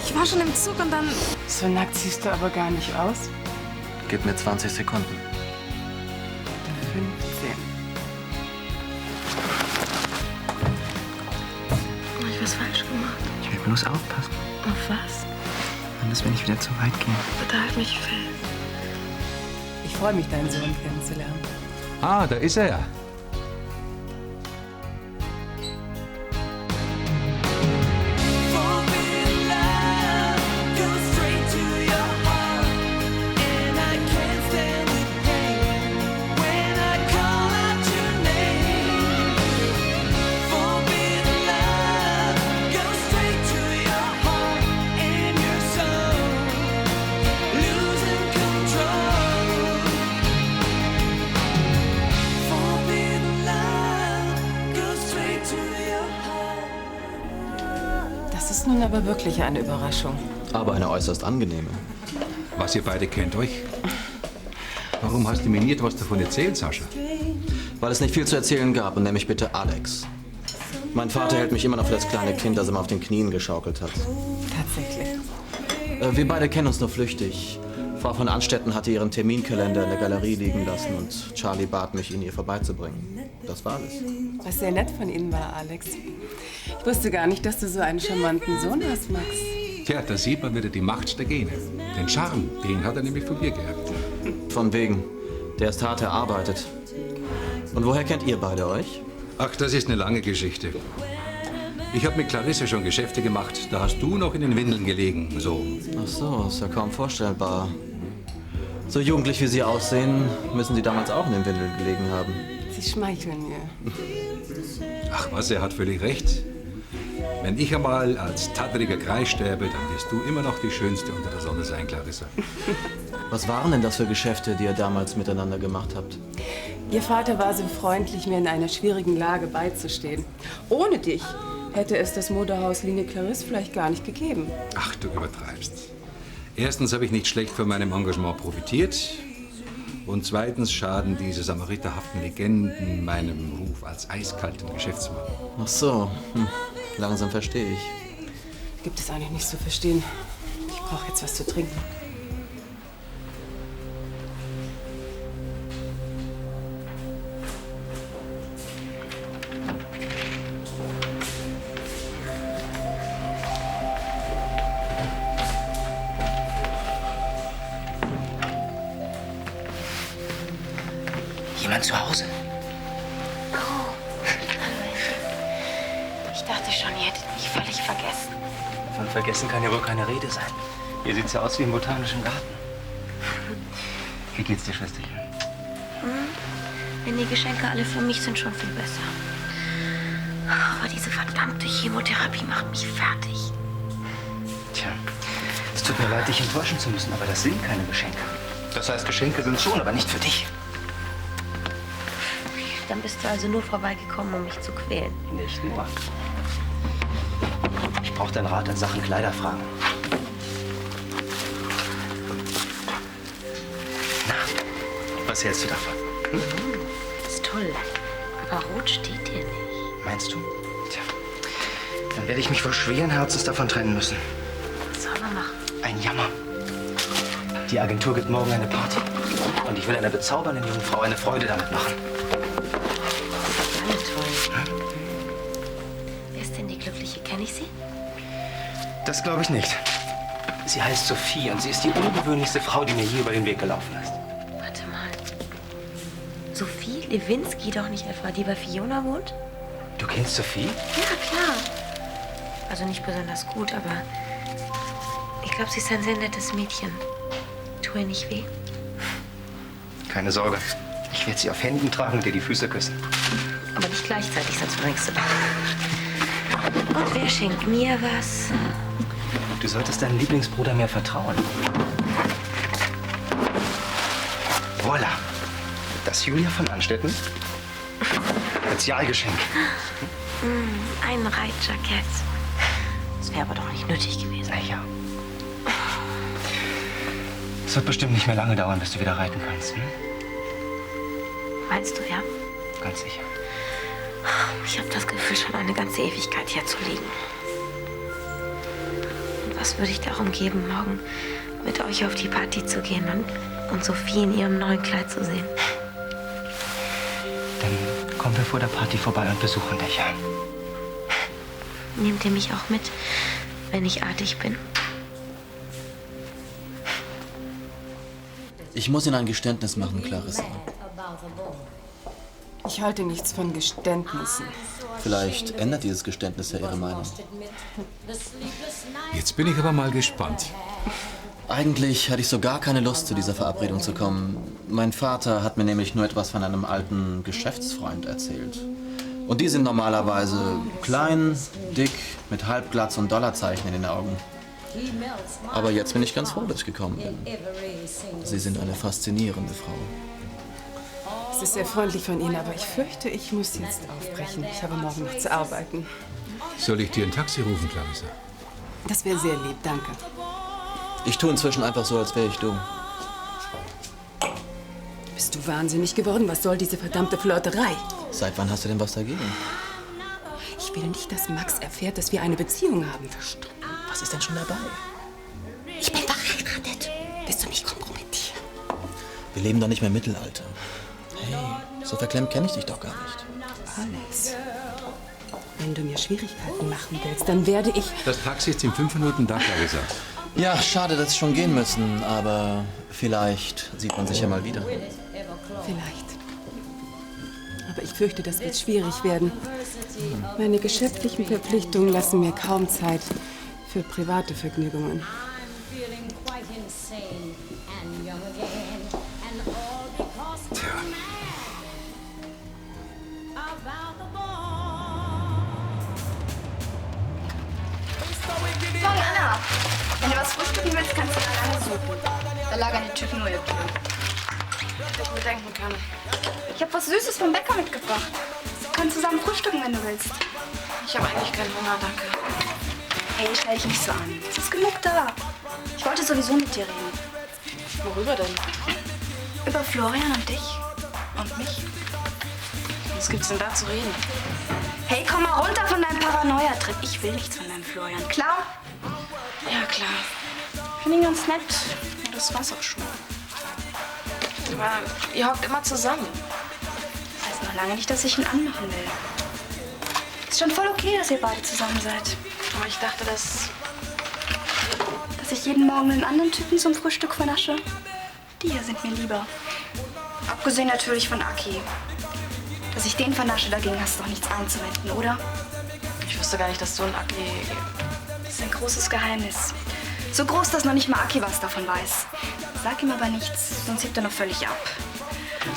Ich war schon im Zug und dann... So nackt siehst du aber gar nicht aus. Gib mir 20 Sekunden. 15. Hab ich was falsch gemacht? Ich will bloß aufpassen. Auf was? Anders, wenn ich wieder zu weit gehe. Bitte halt mich fest. Ich freue mich, deinen Sohn kennenzulernen. Ah, da ist er ja. Das ist nun aber wirklich eine Überraschung. Aber eine äußerst angenehme. Was ihr beide kennt euch. Warum hast du mir nie etwas davon erzählt, Sascha? Weil es nicht viel zu erzählen gab, und nenn mich bitte Alex. Mein Vater hält mich immer noch für das kleine Kind, das immer auf den Knien geschaukelt hat. Tatsächlich. Wir beide kennen uns nur flüchtig. Frau von Anstetten hatte ihren Terminkalender in der Galerie liegen lassen und Charlie bat mich, ihn ihr vorbeizubringen. Das war alles. Was sehr nett von Ihnen war, Alex. Ich wusste gar nicht, dass du so einen charmanten Sohn hast, Max. Tja, da sieht man wieder die Macht der Gene. Den Charme, den hat er nämlich von mir geerbt. Von wegen. Der ist hart erarbeitet. Und woher kennt ihr beide euch? Ach, das ist eine lange Geschichte. Ich habe mit Clarisse schon Geschäfte gemacht. Da hast du noch in den Windeln gelegen, so. Ach so, ist ja kaum vorstellbar. So jugendlich wie Sie aussehen, müssen Sie damals auch in den Windeln gelegen haben. Sie schmeicheln mir. Ach was, er hat völlig recht. Wenn ich einmal als taddriger Greis sterbe, dann wirst du immer noch die Schönste unter der Sonne sein, Clarissa. Was waren denn das für Geschäfte, die ihr damals miteinander gemacht habt? Ihr Vater war so freundlich, mir in einer schwierigen Lage beizustehen. Ohne dich hätte es das Modehaus Linie Clarisse vielleicht gar nicht gegeben. Ach, du übertreibst. Erstens habe ich nicht schlecht von meinem Engagement profitiert. Und zweitens schaden diese samariterhaften Legenden meinem Ruf als eiskalten Geschäftsmann. Ach so, langsam verstehe ich. Gibt es eigentlich nichts zu verstehen. Ich brauche jetzt was zu trinken. Jemand zu Hause? Oh, ich dachte schon, ihr hättet mich völlig vergessen. Von vergessen kann ja wohl keine Rede sein. Hier sieht's ja aus wie im Botanischen Garten. Wie geht's dir, Schwesterchen? Wenn die Geschenke alle für mich sind, schon viel besser. Aber diese verdammte Chemotherapie macht mich fertig. Tja, es tut mir leid, dich enttäuschen zu müssen, aber das sind keine Geschenke. Das heißt, Geschenke sind schon, aber nicht für dich. Dann bist du also nur vorbeigekommen, um mich zu quälen. Nicht nur. Ich brauche deinen Rat in Sachen Kleiderfragen. Na, was hältst du davon? Das ist toll. Aber rot steht dir nicht. Meinst du? Tja, dann werde ich mich wohl schweren Herzens davon trennen müssen. Was soll man machen? Ein Jammer. Die Agentur gibt morgen eine Party. Und ich will einer bezaubernden jungen Frau eine Freude damit machen. Alle toll. Wer ist denn die Glückliche? Kenne ich sie? Das glaube ich nicht. Sie heißt Sophie und sie ist die ungewöhnlichste Frau, die mir je über den Weg gelaufen ist. Warte mal. Sophie Lewinsky, doch nicht etwa, die bei Fiona wohnt? Du kennst Sophie? Ja, klar. Also nicht besonders gut, aber ich glaube, sie ist ein sehr nettes Mädchen. Tu ihr nicht weh? Keine Sorge. Ich werde sie auf Händen tragen und dir die Füße küssen. Aber nicht gleichzeitig, sonst bringst du weg. Und wer schenkt mir was? Du solltest deinem Lieblingsbruder mehr vertrauen. Voila. Das Julia von Anstetten. Spezialgeschenk. Ein Reitjackett. Das wäre aber doch nicht nötig gewesen. Naja. Es wird bestimmt nicht mehr lange dauern, bis du wieder reiten kannst. Hm? Meinst du, ja? Ganz sicher. Ich habe das Gefühl, schon eine ganze Ewigkeit hier zu liegen. Was würde ich darum geben, morgen mit euch auf die Party zu gehen und Sophie in ihrem neuen Kleid zu sehen? Dann kommen wir vor der Party vorbei und besuchen dich, ja? Nehmt ihr mich auch mit, wenn ich artig bin? Ich muss Ihnen ein Geständnis machen, Clarissa. Ich halte nichts von Geständnissen. Vielleicht ändert dieses Geständnis ja Ihre Meinung. Jetzt bin ich aber mal gespannt. Eigentlich hatte ich so gar keine Lust, zu dieser Verabredung zu kommen. Mein Vater hat mir nämlich nur etwas von einem alten Geschäftsfreund erzählt. Und die sind normalerweise klein, dick, mit Halbglatz und Dollarzeichen in den Augen. Aber jetzt bin ich ganz froh, dass ich gekommen bin. Sie sind eine faszinierende Frau. Es ist sehr freundlich von Ihnen, aber ich fürchte, ich muss jetzt aufbrechen. Ich habe morgen noch zu arbeiten. Soll ich dir ein Taxi rufen, Clarissa? Das wäre sehr lieb, danke. Ich tue inzwischen einfach so, als wäre ich du. Bist du wahnsinnig geworden? Was soll diese verdammte Flirterei? Seit wann hast du denn was dagegen? Ich will nicht, dass Max erfährt, dass wir eine Beziehung haben. Verstanden? Was ist denn schon dabei? Ich bin verheiratet. Willst du mich kompromittieren? Wir leben doch nicht mehr im Mittelalter. Hey, so verklemmt kenne ich dich doch gar nicht. Alex, wenn du mir Schwierigkeiten machen willst, dann werde ich... Das Taxi ist in 5 Minuten da, Clarissa. Ja, schade, dass wir schon gehen müssen, aber vielleicht sieht man sich ja mal wieder. Vielleicht. Aber ich fürchte, das wird schwierig werden. Meine geschäftlichen Verpflichtungen lassen mir kaum Zeit für private Vergnügungen. Tja. Sorry, Anna. Wenn du was frühstücken willst, kannst du da lange suchen. Da lagern die Typen nur ihr Brot. Was ich mir denken kann. Ich habe was Süßes vom Bäcker mitgebracht. Wir können zusammen frühstücken, wenn du willst. Ich habe eigentlich keinen Hunger, danke. Hey, stell dich nicht so an. Es ist genug da. Ich wollte sowieso mit dir reden. Worüber denn? Über Florian und dich. Und mich. Was gibt's denn da zu reden? Hey, komm mal runter von deinem Paranoia-Trip. Ich will nichts von deinem Florian. Klar? Ja, klar. Ich finde ihn ganz nett. Und das war's auch schon. Aber ihr hockt immer zusammen. Heißt noch lange nicht, dass ich ihn anmachen will. Ist schon voll okay, dass ihr beide zusammen seid. Aber ich dachte, dass ich jeden Morgen einen anderen Typen zum Frühstück vernasche. Die hier sind mir lieber. Abgesehen natürlich von Aki. Dass ich den vernasche, dagegen hast du doch nichts einzuwenden, oder? ich wusste gar nicht, dass du ein Aki... Das ist ein großes Geheimnis. So groß, dass noch nicht mal Aki was davon weiß. Sag ihm aber nichts, sonst hebt er noch völlig ab.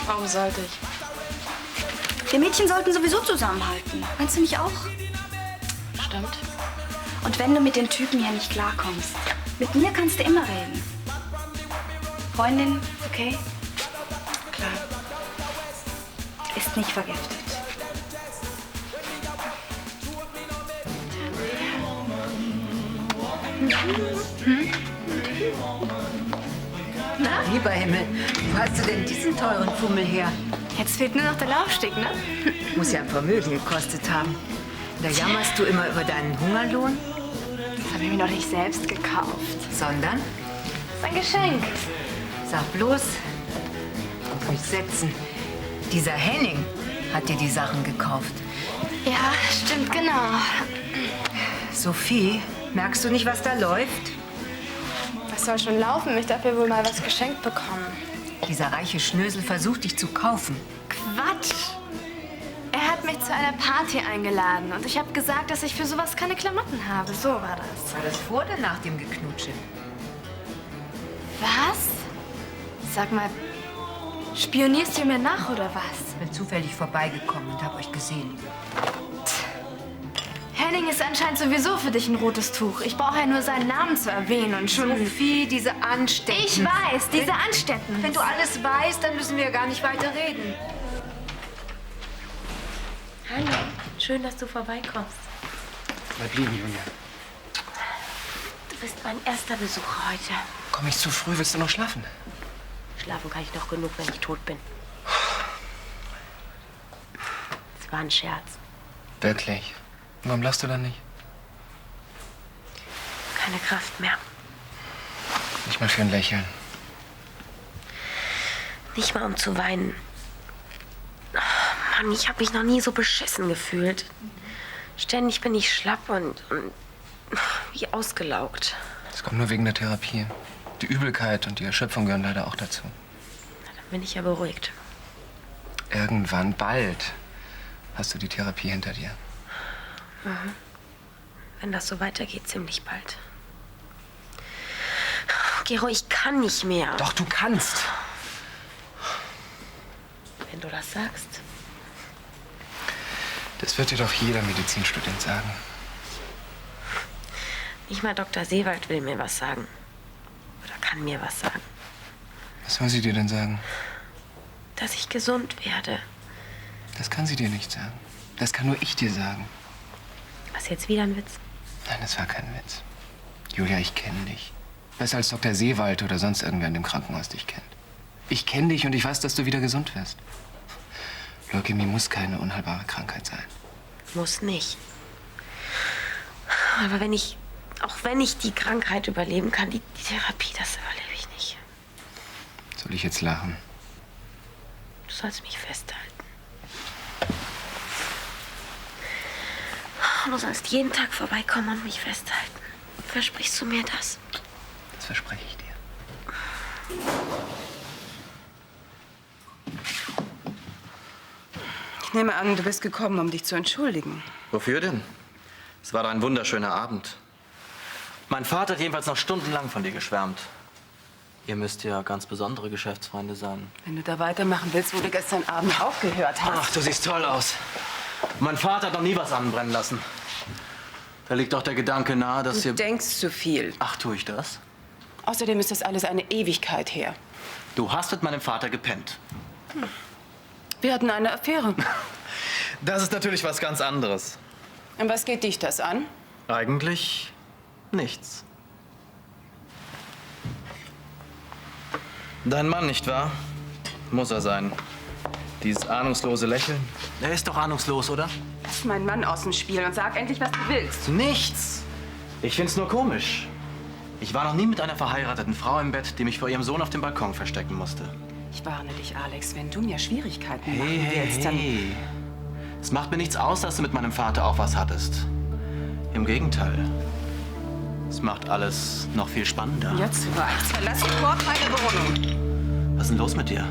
Warum sollte ich? Wir Mädchen sollten sowieso zusammenhalten. Meinst du nicht auch? Stimmt. Und wenn du mit den Typen hier nicht klarkommst, mit mir kannst du immer reden. Freundin, okay? Klar. Ist nicht vergiftet. Na, lieber Himmel, wo hast du denn diesen teuren Fummel her? Jetzt fehlt nur noch der Laufsteg, ne? Muss ja ein Vermögen gekostet haben. Da jammerst du immer über deinen Hungerlohn, Das habe ich mir doch nicht selbst gekauft. sondern, Das ist ein Geschenk. sag bloß, und ruhig setzen, dieser Henning hat dir die Sachen gekauft. Ja, stimmt, genau. Sophie, merkst du nicht, was da läuft? Was soll schon laufen? Ich darf ja wohl mal was geschenkt bekommen. Dieser reiche Schnösel versucht, dich zu kaufen. Quatsch! Er hat mich zu einer Party eingeladen und ich habe gesagt, dass ich für sowas keine Klamotten habe. So war das. War das vor oder nach dem Geknutsche? Was? Sag mal, spionierst du mir nach oder was? Ich bin zufällig vorbeigekommen und habe euch gesehen. Henning ist anscheinend sowieso für dich ein rotes Tuch. Ich brauche ja nur seinen Namen zu erwähnen und schon... Sophie, diese Anstecken. Ich weiß, diese Anstecken. Wenn du alles weißt, dann müssen wir gar nicht weiter reden. Hallo. Schön, dass du vorbeikommst. Bleib liegen, Julia. Du bist mein erster Besucher heute. Komm ich zu früh? Willst du noch schlafen? Schlafen kann ich noch genug, wenn ich tot bin. Es war ein Scherz. Wirklich? Warum lachst du dann nicht? keine Kraft mehr. Nicht mal für ein Lächeln. Nicht mal um zu weinen. Oh Mann, ich habe mich noch nie so beschissen gefühlt. Ständig bin ich schlapp und wie ausgelaugt. Das kommt nur wegen der Therapie. Die Übelkeit und die Erschöpfung gehören leider auch dazu. Na, dann bin ich ja beruhigt. Irgendwann, bald, hast du die Therapie hinter dir. Wenn das so weitergeht, ziemlich bald. Gero, ich kann nicht mehr. Doch, du kannst. Wenn du das sagst. Das wird dir doch jeder Medizinstudent sagen. Nicht mal Dr. Seewald will mir was sagen. Oder kann mir was sagen. Was soll sie dir denn sagen? Dass ich gesund werde. Das kann sie dir nicht sagen. Das kann nur ich dir sagen. Was, jetzt wieder ein Witz? Nein, das war kein Witz. Julia, ich kenne dich. Besser als Dr. Seewald oder sonst irgendwer in dem Krankenhaus dich kennt. Ich kenne dich und ich weiß, dass du wieder gesund wirst. Leukämie muss keine unheilbare Krankheit sein. Muss nicht. Aber auch wenn ich die Krankheit überleben kann, die Therapie, das überlebe ich nicht. Soll ich jetzt lachen? Du sollst mich festhalten. Du sollst jeden Tag vorbeikommen und mich festhalten. Versprichst du mir das? Das verspreche ich dir. Ich nehme an, du bist gekommen, um dich zu entschuldigen. Wofür denn? Es war doch ein wunderschöner Abend. Mein Vater hat jedenfalls noch stundenlang von dir geschwärmt. Ihr müsst ja ganz besondere Geschäftsfreunde sein. Wenn du da weitermachen willst, wo du gestern Abend aufgehört hast. Ach, du siehst toll aus. Mein Vater hat noch nie was anbrennen lassen. Da liegt doch der Gedanke nahe, dass Du ihr... denkst zu viel. Ach, tue ich das? Außerdem ist das alles eine Ewigkeit her. Du hast mit meinem Vater gepennt. Wir hatten eine Affäre. Das ist natürlich was ganz anderes. Und was geht dich das an? Eigentlich nichts. Dein Mann, nicht wahr? Muss er sein. Dieses ahnungslose Lächeln. Er ist doch ahnungslos, oder? Lass meinen Mann aus dem Spiel und sag endlich, was du willst. Nichts. Ich find's nur komisch. Ich war noch nie mit einer verheirateten Frau im Bett, die mich vor ihrem Sohn auf dem Balkon verstecken musste. Ich warne dich, Alex, wenn du mir Schwierigkeiten machen willst, dann... Es macht mir nichts aus, dass du mit meinem Vater auch was hattest. Im Gegenteil. Es macht alles noch viel spannender. Jetzt reicht's. Verlass sofort meine Wohnung. Was ist denn los mit dir?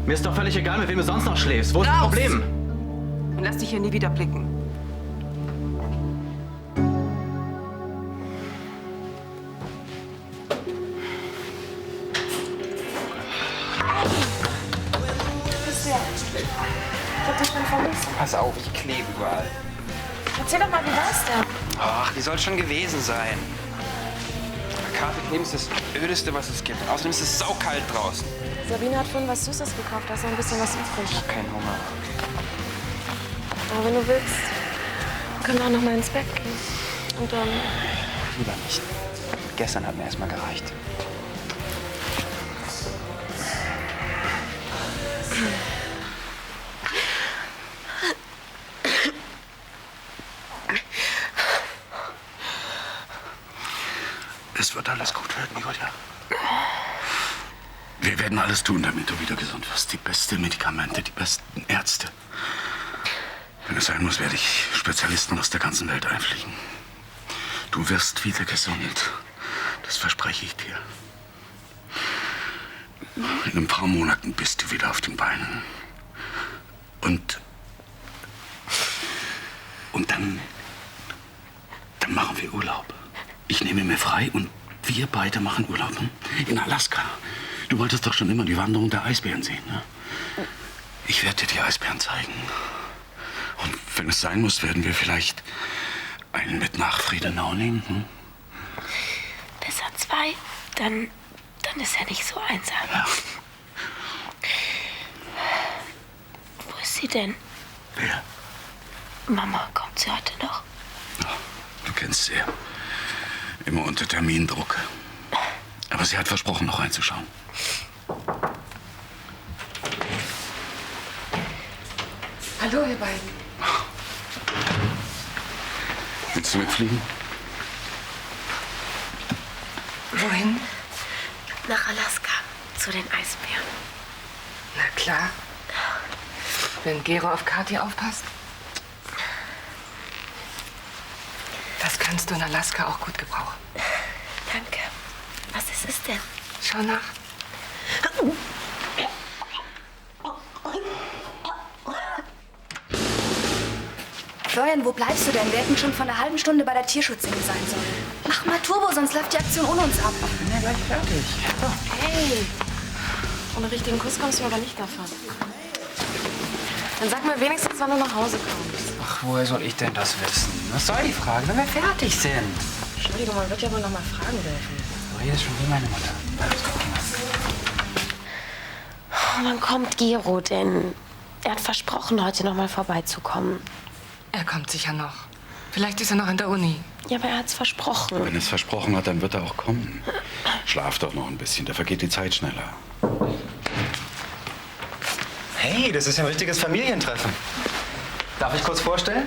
Mir ist doch völlig egal, mit wem du sonst noch schläfst. Wo ist das Problem? Und lass dich hier nie wieder blicken. Pass auf, ich klebe überall. Erzähl doch mal, wie war's denn? Ach, wie soll schon gewesen sein? Karte kleben ist das Ödeste, was es gibt. Außerdem ist es saukalt draußen. Sabine hat vorhin was Süßes gekauft, da ist noch ein bisschen was übrig. Ich hab keinen Hunger. Aber wenn du willst, können wir auch noch mal ins Bett gehen. Und dann... Lieber nicht. Gestern hat mir erstmal gereicht. Es wird alles gut werden, Julia. Wir werden alles tun, damit du wieder gesund wirst. Die besten Medikamente, die besten Ärzte. Wenn es sein muss, werde ich Spezialisten aus der ganzen Welt einfliegen. Du wirst wieder gesund. Das verspreche ich dir. In ein paar Monaten bist du wieder auf den Beinen. Und dann machen wir Urlaub. Ich nehme mir frei und wir beide machen Urlaub. In Alaska. Du wolltest doch schon immer die Wanderung der Eisbären sehen, ne? Ich werde dir die Eisbären zeigen. Und wenn es sein muss, werden wir vielleicht einen mit nach Friedenau nehmen. Hm? Besser zwei, dann ist er nicht so einsam. Ja. Wo ist sie denn? Wer? Mama, kommt sie heute noch? Du kennst sie ja. Immer unter Termindruck. Aber sie hat versprochen, noch reinzuschauen. Hallo, ihr beiden. Willst du mitfliegen? Wohin? Nach Alaska, zu den Eisbären. Na klar. Wenn Gero auf Kathi aufpasst. Das kannst du in Alaska auch gut gebrauchen. Danke. Was ist es denn? Schau nach. Florian, wo bleibst du denn? Wir hätten schon vor einer halben Stunde bei der Tierschutzszene sein sollen. Mach mal Turbo, sonst läuft die Aktion ohne uns ab. Ich bin ja gleich fertig. Hey, ohne richtigen Kuss kommst du aber nicht davon. Dann sag mir wenigstens, wann du nach Hause kommst. Ach, woher soll ich denn das wissen? Was soll die Frage, wenn wir fertig sind? Entschuldigung, man wird ja wohl noch mal fragen dürfen. Du redest schon wie meine Mutter. Oh, wann kommt Gero denn? Er hat versprochen, heute noch mal vorbeizukommen. Er kommt sicher noch. Vielleicht ist er noch an der Uni. Ja, aber er hat's versprochen. Wenn er es versprochen hat, dann wird er auch kommen. Schlaf doch noch ein bisschen, da vergeht die Zeit schneller. Hey, das ist ja ein richtiges Familientreffen. Darf ich kurz vorstellen?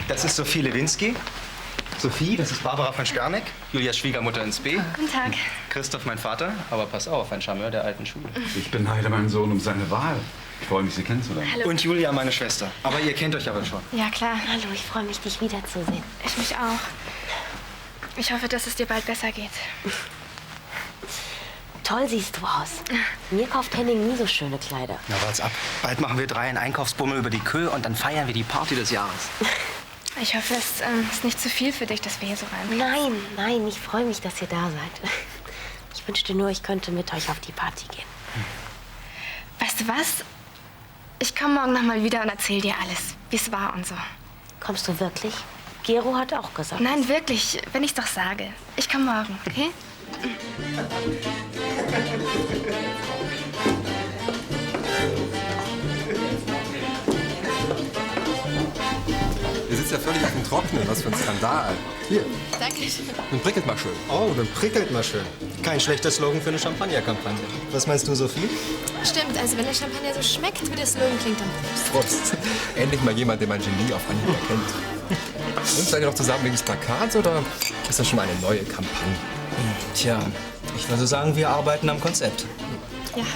Das ist Sophie Lewinsky. Sophie, das ist Barbara von Sperneck, Julias Schwiegermutter ins B. Guten Tag. Christoph, mein Vater. Aber pass auf, ein Charmeur der alten Schule. Ich beneide meinen Sohn um seine Wahl. Ich freue mich, Sie kennenzulernen. Hallo. Und Julia, meine Schwester. Aber ihr kennt euch aber schon. Ja, klar. Hallo, ich freue mich, dich wiederzusehen. Ich mich auch. Ich hoffe, dass es dir bald besser geht. Toll siehst du aus. Mir kauft Henning nie so schöne Kleider. Na, wart's ab. Bald machen wir 3 einen Einkaufsbummel über die Kö und dann feiern wir die Party des Jahres. Ich hoffe, es ist nicht zu viel für dich, dass wir hier so rein. Nein, nein, ich freue mich, dass ihr da seid. Ich wünschte nur, ich könnte mit euch auf die Party gehen. Weißt du was? Ich komme morgen noch mal wieder und erzähl dir alles, wie es war und so. Kommst du wirklich? Gero hat auch gesagt. Nein, wirklich, wenn ich's doch sage. Ich komme morgen, okay? Ihr sitzt ja völlig auf dem Trockenen. Was für ein Skandal. Hier, Dankeschön. dann prickelt mal schön. Oh, dann prickelt mal schön. Kein schlechter Slogan für eine Champagnerkampagne. Was meinst du, Sophie? Stimmt, also wenn der Champagner so schmeckt, wie der Slogan klingt, dann Prost. Prost. Endlich mal jemand, den mein Genie auf Anhieb erkennt. Und seid ihr noch zusammen wegen des Plakats oder ist das schon mal eine neue Kampagne? Tja, ich würde sagen, wir arbeiten am Konzept.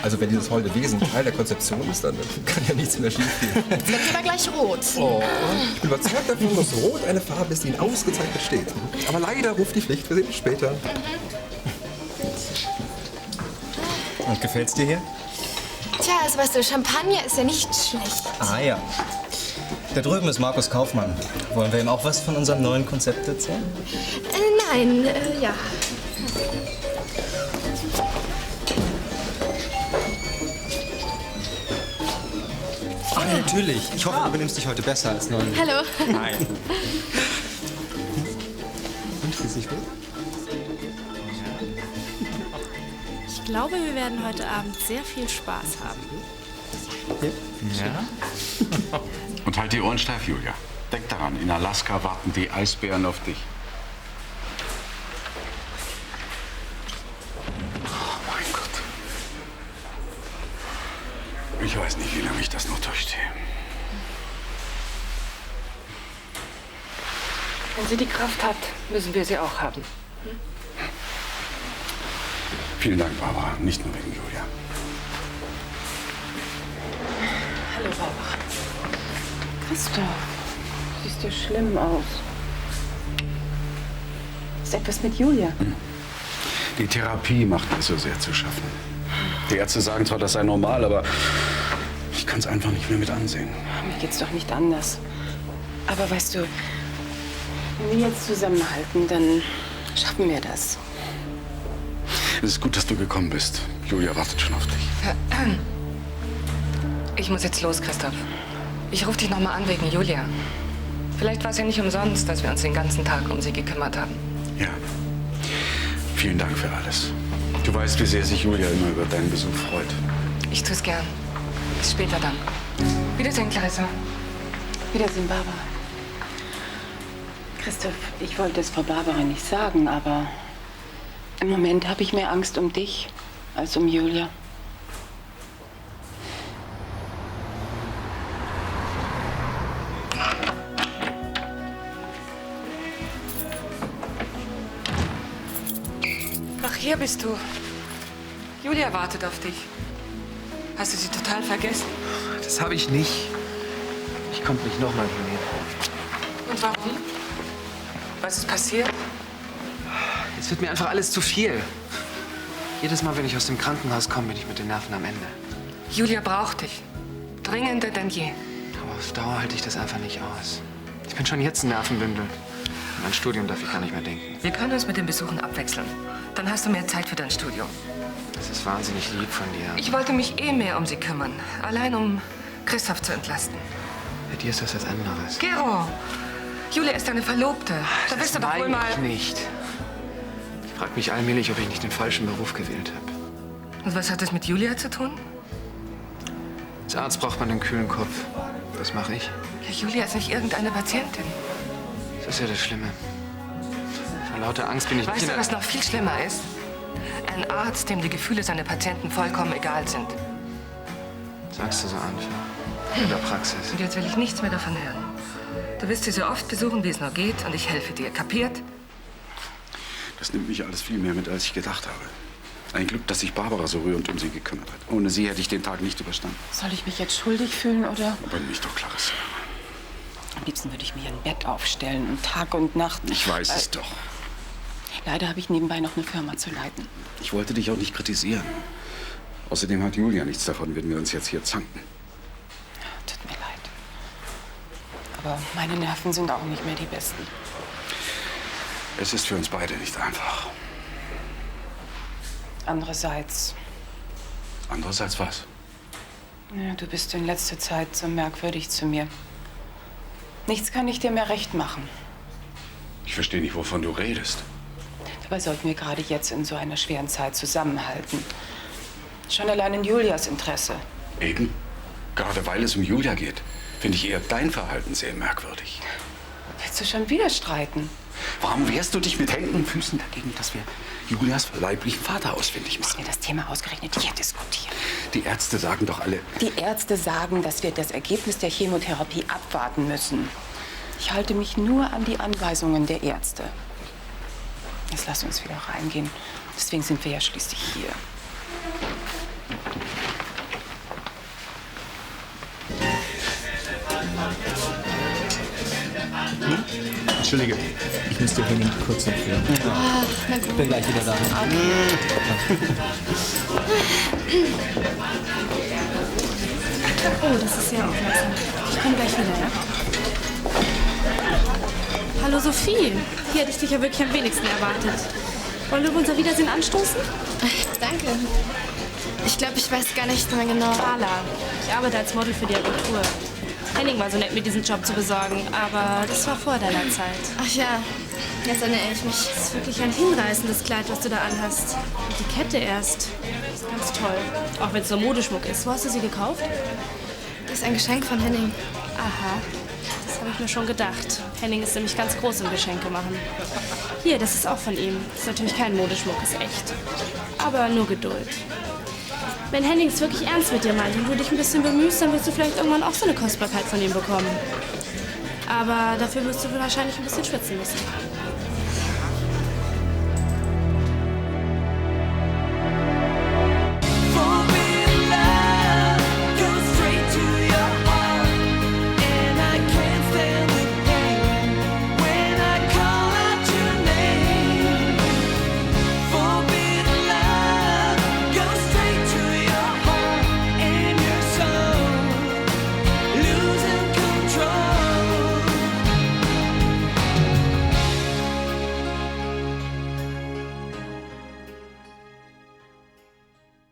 Also wenn dieses holde Wesen Teil der Konzeption ist, dann kann ja nichts mehr schiefgehen. Jetzt wird lieber gleich rot. Oh, ich bin überzeugt davon, dass Rot eine Farbe ist, die Ihnen ausgezeichnet steht. Aber leider ruft die Pflicht, wir sehen uns später. Und gefällt's dir hier? Tja, also weißt du, Champagner ist ja nicht schlecht. Ah ja. Da drüben ist Markus Kaufmann. Wollen wir ihm auch was von unserem neuen Konzept erzählen? Nein, ja. Ach, natürlich. Ich hoffe, du benimmst dich heute besser als neulich. Hallo. Nein. Und, geht's nicht gut? Ich glaube, wir werden heute Abend sehr viel Spaß haben. Ja? Und halt die Ohren steif, Julia. Denk daran, in Alaska warten die Eisbären auf dich. Oh mein Gott. Ich weiß nicht, wie lange ich das noch durchstehe. Wenn sie die Kraft hat, müssen wir sie auch haben. Vielen Dank, Barbara. Nicht nur wegen Julia. Hallo, Barbara. Christoph, siehst du schlimm aus. Ist etwas mit Julia? Die Therapie macht mir so sehr zu schaffen. Die Ärzte sagen zwar, das sei normal, aber ich kann es einfach nicht mehr mit ansehen. Mir geht's doch nicht anders. Aber weißt du, wenn wir jetzt zusammenhalten, dann schaffen wir das. Es ist gut, dass du gekommen bist. Julia wartet schon auf dich. Ich muss jetzt los, Christoph. Ich rufe dich noch mal an wegen Julia. Vielleicht war es ja nicht umsonst, dass wir uns den ganzen Tag um sie gekümmert haben. Ja. Vielen Dank für alles. Du weißt, wie sehr sich Julia immer über deinen Besuch freut. Ich tue es gern. Bis später dann. Wiedersehen, Clarissa. Wiedersehen, Barbara. Christoph, ich wollte es Frau Barbara nicht sagen, aber im Moment habe ich mehr Angst um dich als um Julia. hier bist du. Julia wartet auf dich. Hast du sie total vergessen? Das habe ich nicht. Ich konnte nicht nochmal hingehen. Und warum? Was ist passiert? Jetzt wird mir einfach alles zu viel. Jedes Mal, wenn ich aus dem Krankenhaus komme, bin ich mit den Nerven am Ende. Julia braucht dich. Dringender denn je. Aber auf Dauer halte ich das einfach nicht aus. Ich bin schon jetzt ein Nervenbündel. An mein Studium darf ich gar nicht mehr denken. Wir können uns mit den Besuchen abwechseln. Dann hast du mehr Zeit für dein Studium. Das ist wahnsinnig lieb von dir. Ich wollte mich mehr um sie kümmern. Allein um Christoph zu entlasten. Bei dir ist das was anderes. Gero, Julia ist deine Verlobte. Da wirst du doch wohl mal... Ich nicht. Ich frage mich allmählich, ob ich nicht den falschen Beruf gewählt habe. Und was hat das mit Julia zu tun? Als Arzt braucht man einen kühlen Kopf. Das mache ich. Ja, Julia ist nicht irgendeine Patientin. Das ist ja das Schlimme. Vor lauter Angst bin ich nicht Weißt in du, der... was noch viel schlimmer ist? Ein Arzt, dem die Gefühle seiner Patienten vollkommen egal sind. Sagst du so einfach. In der Praxis. Und jetzt will ich nichts mehr davon hören. Du wirst sie so oft besuchen, wie es nur geht, und ich helfe dir. Kapiert? Das nimmt mich alles viel mehr mit, als ich gedacht habe. Ein Glück, dass sich Barbara so rührend um sie gekümmert hat. Ohne sie hätte ich den Tag nicht überstanden. Soll ich mich jetzt schuldig fühlen, oder? Aber nicht doch, Clarissa. Am liebsten würde ich mir ein Bett aufstellen und Tag und Nacht. Ich weiß es doch. Leider habe ich nebenbei noch eine Firma zu leiten. Ich wollte dich auch nicht kritisieren. Außerdem hat Julia nichts davon, wenn wir uns jetzt hier zanken. Tut mir leid. Aber meine Nerven sind auch nicht mehr die besten. Es ist für uns beide nicht einfach. Andererseits, Andererseits was? ja, du bist in letzter Zeit so merkwürdig zu mir. Nichts kann ich dir mehr recht machen. Ich verstehe nicht, wovon du redest. Dabei sollten wir gerade jetzt in so einer schweren Zeit zusammenhalten. Schon allein in Julias Interesse. Eben. Gerade weil es um Julia geht, finde ich eher dein Verhalten sehr merkwürdig. Willst du schon wieder streiten? Warum wehrst du dich mit Händen und Füßen dagegen, dass wir Julias leiblichen Vater ausfindig machen? Dass wir das Thema ausgerechnet hier diskutieren. Die Ärzte sagen doch alle... Die Ärzte sagen, dass wir das Ergebnis der Chemotherapie abwarten müssen. Ich halte mich nur an die Anweisungen der Ärzte. Jetzt lass uns wieder reingehen. Deswegen sind wir ja schließlich hier. Entschuldige, ich muss dir Henning kurz empfehlen. Ach, na gut. Bin gleich wieder da. Oh, das ist sehr aufmerksam. Ich komme gleich wieder, ja? Hallo Sophie. Hier hätte ich dich ja wirklich am wenigsten erwartet. Wollen wir auf unser Wiedersehen anstoßen? Danke. Ich glaube, ich weiß gar nicht mehr genau. Carla, ich arbeite als Model für die Agentur. Henning war so nett, mir diesen Job zu besorgen, aber das war vor deiner Zeit. Ach ja, jetzt erinnere ich mich. Das ist wirklich ein hinreißendes Kleid, was du da anhast. Und die Kette erst. Das ist ganz toll. Auch wenn es nur Modeschmuck ist. Wo hast du sie gekauft? Das ist ein Geschenk von Henning. Aha, das habe ich mir schon gedacht. Henning ist nämlich ganz groß im Geschenke machen. Hier, das ist auch von ihm. Das ist natürlich kein Modeschmuck, ist echt. Aber nur Geduld. Wenn Henning es wirklich ernst mit dir meint und du dich ein bisschen bemühst, dann wirst du vielleicht irgendwann auch so eine Kostbarkeit von ihm bekommen. Aber dafür wirst du wahrscheinlich ein bisschen schwitzen müssen.